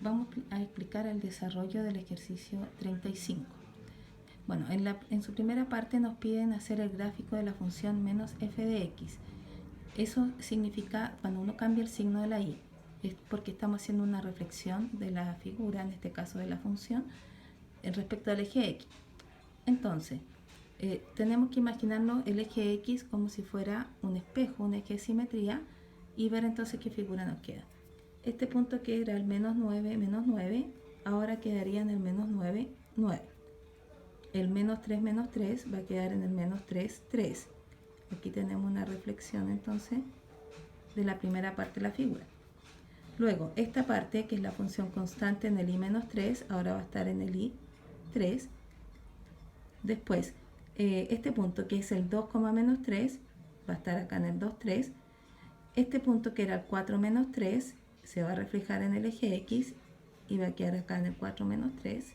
vamos a explicar el desarrollo del ejercicio 35. Bueno, en su primera parte nos piden hacer el gráfico de la función menos f de x. Eso significa cuando uno cambia el signo de la y, es porque estamos haciendo una reflexión de la figura, en este caso de la función, respecto al eje x. Entonces, tenemos que imaginarnos el eje x como si fuera un espejo, un eje de simetría, y ver entonces qué figura nos queda. Este punto que era el menos 9, ahora quedaría en el menos 9, 9. El menos 3 va a quedar en el menos 3, 3. Aquí tenemos una reflexión entonces de la primera parte de la figura. Luego, esta parte, que es la función constante en el i menos 3, ahora va a estar en el i 3. Después, este punto que es el 2, menos 3, va a estar acá en el 2, 3. Este punto que era el 4 menos 3, se va a reflejar en el eje x y va a quedar acá en el 4 menos 3.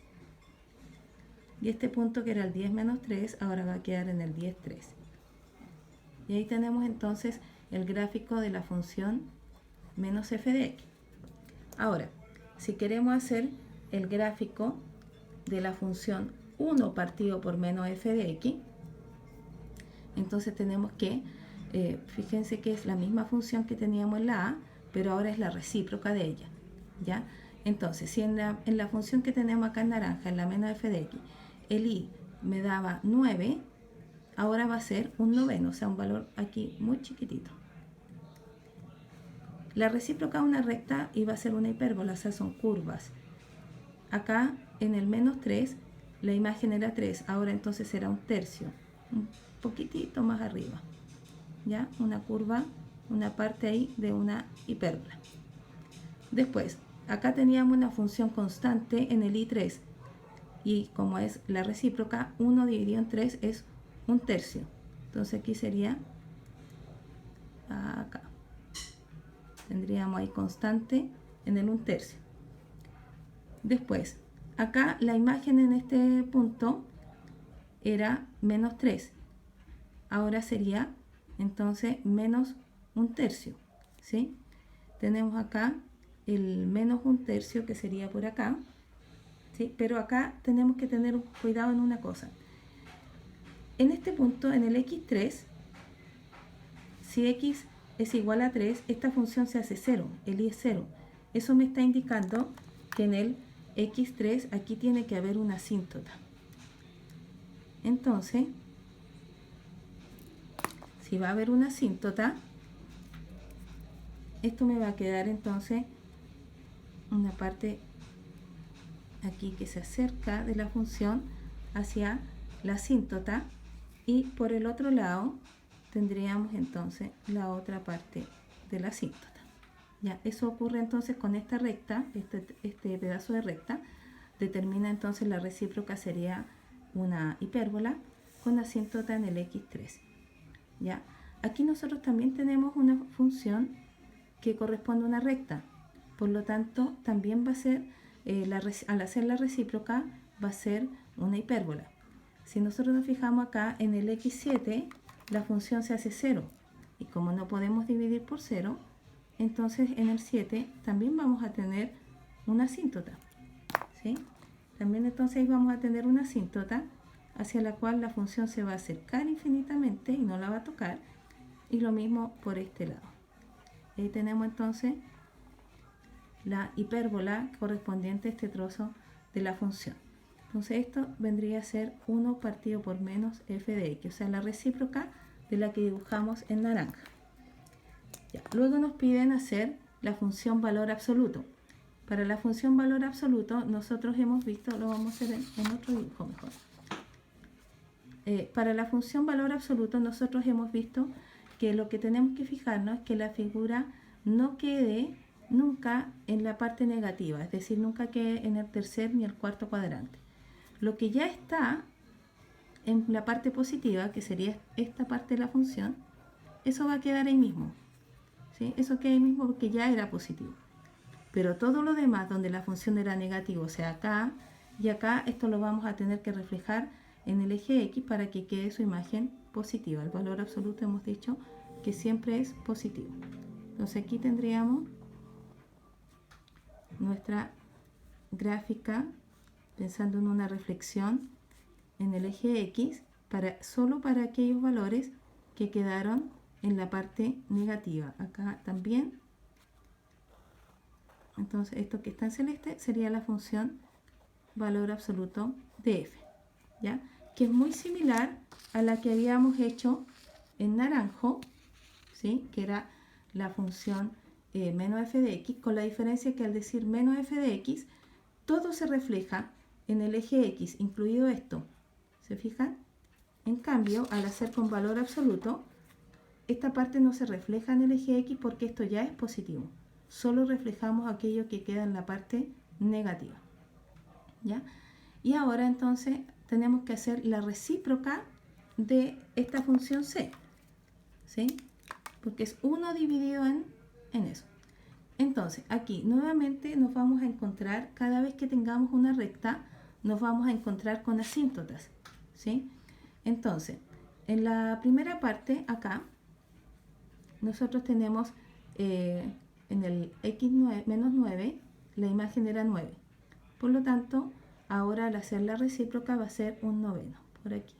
Y este punto que era el 10 menos 3, ahora va a quedar en el 10, 3. Y ahí tenemos entonces el gráfico de la función menos f de x. Ahora, si queremos hacer el gráfico de la función 1 partido por menos f de x, entonces tenemos que, fíjense que es la misma función que teníamos en la a, pero ahora es la recíproca de ella, ¿ya? Entonces, si en la función que tenemos acá en naranja, en la menos f de x, el i me daba 9, ahora va a ser un noveno, o sea, un valor aquí muy chiquitito. La recíproca de una recta iba a ser una hipérbola, o sea, son curvas. Acá, en el menos 3, la imagen era 3, ahora entonces será un tercio, un poquitito más arriba, ¿ya? Una curva, una parte ahí de una hipérbola. Después, acá teníamos una función constante en el i3, y como es la recíproca, 1 dividido en 3 es un tercio. Entonces aquí sería acá. Tendríamos ahí constante en el 1 tercio. Después, acá la imagen en este punto era menos 3. Ahora sería entonces menos 1 tercio, ¿sí? Tenemos acá el menos 1 tercio que sería por acá, ¿sí? Pero acá tenemos que tener cuidado en una cosa. En este punto, en el x3, si x es igual a 3, esta función se hace 0, el i es 0. Eso me está indicando que en el x3 aquí tiene que haber una asíntota. Entonces, si va a haber una asíntota, esto me va a quedar entonces una parte aquí que se acerca de la función hacia la asíntota, y por el otro lado tendríamos entonces la otra parte de la asíntota. Ya, eso ocurre entonces con esta recta, este pedazo de recta, determina entonces la recíproca sería una hipérbola con asíntota en el x3. Ya, aquí nosotros también tenemos una función que corresponde a una recta, por lo tanto también va a ser, al hacer la recíproca, va a ser una hipérbola. Si nosotros nos fijamos acá en el x7, la función se hace 0, y como no podemos dividir por 0, entonces en el 7 también vamos a tener una asíntota, ¿sí? También entonces ahí vamos a tener una asíntota hacia la cual la función se va a acercar infinitamente y no la va a tocar, y lo mismo por este lado. Ahí tenemos entonces la hipérbola correspondiente a este trozo de la función. Entonces esto vendría a ser 1 partido por menos f de x, o sea, la recíproca de la que dibujamos en naranja. Ya. Luego nos piden hacer la función valor absoluto. Para la función valor absoluto nosotros hemos visto, lo vamos a hacer en otro dibujo mejor. Para la función valor absoluto nosotros hemos visto que lo que tenemos que fijarnos es que la figura no quede nunca en la parte negativa, es decir, nunca quede en el tercer ni el cuarto cuadrante. Lo que ya está en la parte positiva, que sería esta parte de la función, eso va a quedar ahí mismo, ¿sí? Eso queda ahí mismo porque ya era positivo. Pero todo lo demás donde la función era negativa, o sea, acá y acá, esto lo vamos a tener que reflejar en el eje X para que quede su imagen positiva. El valor absoluto hemos dicho que siempre es positivo. Entonces aquí tendríamos nuestra gráfica pensando en una reflexión en el eje X solo para aquellos valores que quedaron en la parte negativa. Acá también. Entonces esto que está en celeste sería la función valor absoluto de f, ¿ya? Que es muy similar a la que habíamos hecho en naranjo, ¿sí? Que era la función menos f de x, con la diferencia que al decir menos f de x, todo se refleja en el eje x, incluido esto. ¿Se fijan? En cambio, al hacer con valor absoluto, esta parte no se refleja en el eje x porque esto ya es positivo. Solo reflejamos aquello que queda en la parte negativa, ¿ya? Y ahora entonces tenemos que hacer la recíproca de esta función c, ¿sí? Porque es 1 dividido en eso. Entonces, aquí nuevamente nos vamos a encontrar, cada vez que tengamos una recta, nos vamos a encontrar con asíntotas, ¿sí? Entonces, en la primera parte, acá, nosotros tenemos en el x9, menos 9, la imagen era 9. Por lo tanto, ahora al hacer la recíproca va a ser un noveno, por aquí,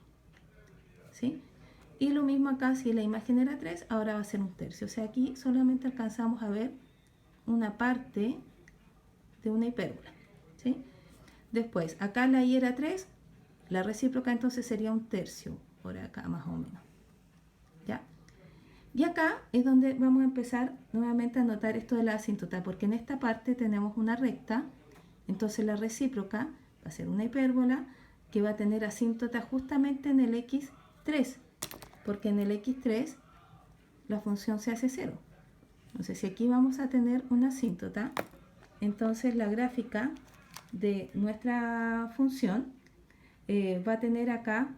¿sí? Y lo mismo acá, si la imagen era 3, ahora va a ser un tercio. O sea, aquí solamente alcanzamos a ver una parte de una hipérbola, ¿sí? Después, acá la y era 3, la recíproca entonces sería un tercio, por acá más o menos, ¿ya? Y acá es donde vamos a empezar nuevamente a notar esto de la asíntota, porque en esta parte tenemos una recta, entonces la recíproca va a ser una hipérbola que va a tener asíntota justamente en el x3, porque en el x3 la función se hace 0. Entonces, si aquí vamos a tener una asíntota, entonces la gráfica de nuestra función va a tener acá,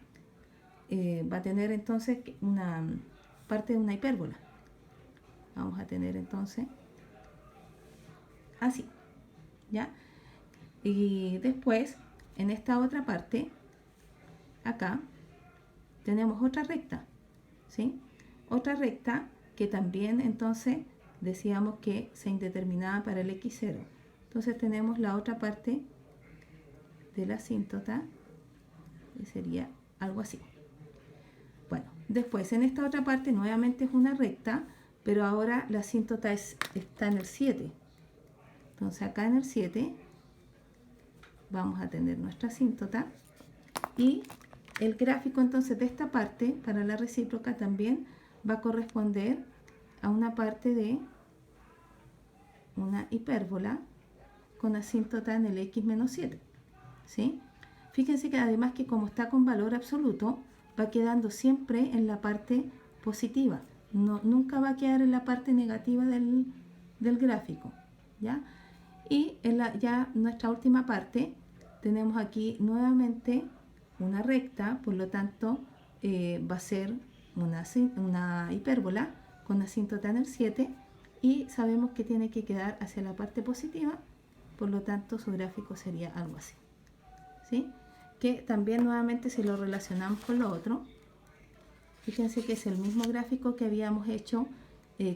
va a tener entonces una parte de una hipérbola. Vamos a tener entonces así, ¿ya? Y después, en esta otra parte, acá, tenemos otra recta, ¿sí? Otra recta que también entonces decíamos que se indeterminaba para el x0. Entonces tenemos la otra parte de la asíntota, que sería algo así. Bueno, después en esta otra parte nuevamente es una recta, pero ahora la asíntota está en el 7. Entonces acá en el 7 vamos a tener nuestra asíntota y el gráfico entonces de esta parte para la recíproca también va a corresponder a una parte de una hipérbola con asíntota en el x menos 7, ¿sí? Fíjense que además que como está con valor absoluto, va quedando siempre en la parte positiva, nunca va a quedar en la parte negativa del gráfico, ¿ya? Y en ya nuestra última parte tenemos aquí nuevamente una recta, por lo tanto va a ser una hipérbola con asíntota en el 7 y sabemos que tiene que quedar hacia la parte positiva, por lo tanto su gráfico sería algo así, ¿sí? Que también nuevamente si lo relacionamos con lo otro, fíjense que es el mismo gráfico que habíamos hecho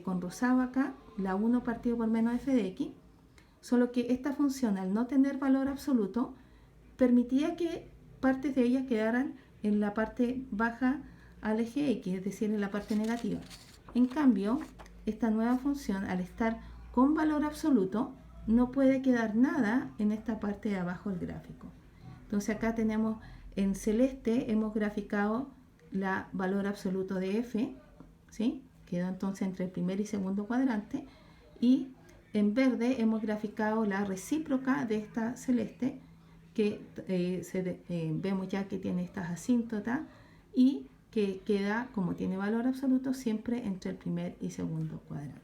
con rosado acá, la 1 partido por menos f de x, solo que esta función al no tener valor absoluto permitía que partes de ellas quedaran en la parte baja al eje x, es decir, en la parte negativa. En cambio, esta nueva función al estar con valor absoluto no puede quedar nada en esta parte de abajo del gráfico. Entonces acá tenemos en celeste hemos graficado la valor absoluto de f, ¿sí? Quedó entonces entre el primer y segundo cuadrante, y en verde hemos graficado la recíproca de esta celeste, que vemos ya que tiene estas asíntotas y que queda, como tiene valor absoluto, siempre entre el primer y segundo cuadrante.